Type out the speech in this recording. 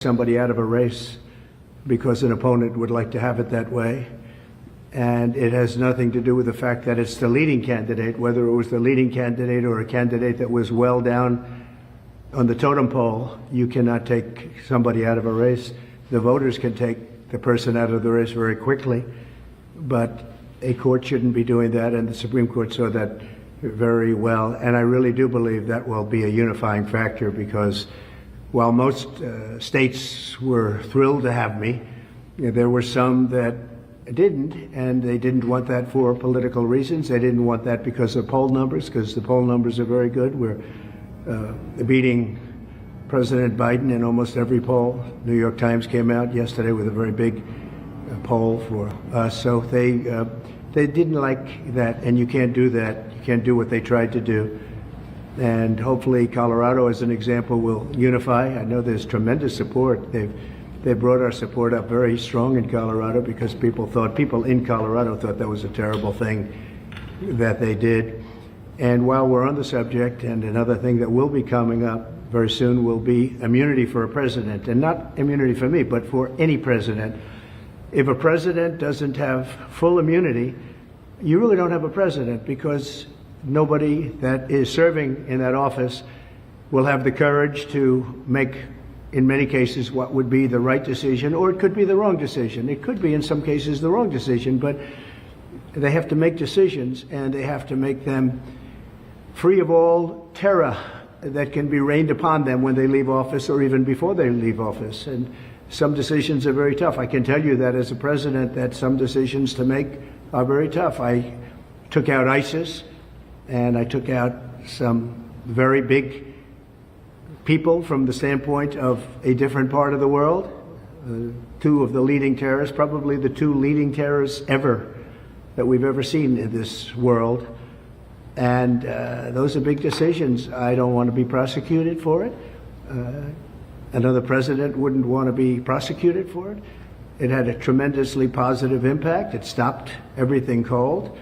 somebody out of a race because an opponent would like to have it that way. And it has nothing to do with the fact that it's the leading candidate, whether it was the leading candidate or a candidate that was well down on the totem pole. You cannot take somebody out of a race. The voters can take the person out of the race very quickly, but a court shouldn't be doing that, and the Supreme Court saw that very well. And I really do believe that will be a unifying factor, because while most states were thrilled to have me, there were some that didn't, and they didn't want that for political reasons. They didn't want that because of poll numbers, because the poll numbers are very good. We're beating President Biden in almost every poll. New York Times came out yesterday with a very big poll for us. So they didn't like that, and you can't do that. You can't do what they tried to do. And hopefully Colorado, as an example, will unify. I know there's tremendous support. They brought our support up very strong in Colorado, because people in Colorado thought that was a terrible thing that they did. And while we're on the subject, and another thing that will be coming up very soon will be immunity for a president, and not immunity for me, but for any president. If a president doesn't have full immunity, you really don't have a president, because nobody that is serving in that office will have the courage to make, in many cases, what would be the right decision, or it could be the wrong decision. It could be, in some cases, the wrong decision, but they have to make decisions, and they have to make them free of all terror that can be rained upon them when they leave office, or even before they leave office. And some decisions are very tough. I can tell you that as a president, that some decisions to make are very tough. I took out ISIS, and I took out some very big people from the standpoint of a different part of the world. Two of the leading terrorists, probably the two leading terrorists ever that we've ever seen in this world. And those are big decisions. I don't want to be prosecuted for it. Another president wouldn't want to be prosecuted for it. It had a tremendously positive impact. It stopped everything cold.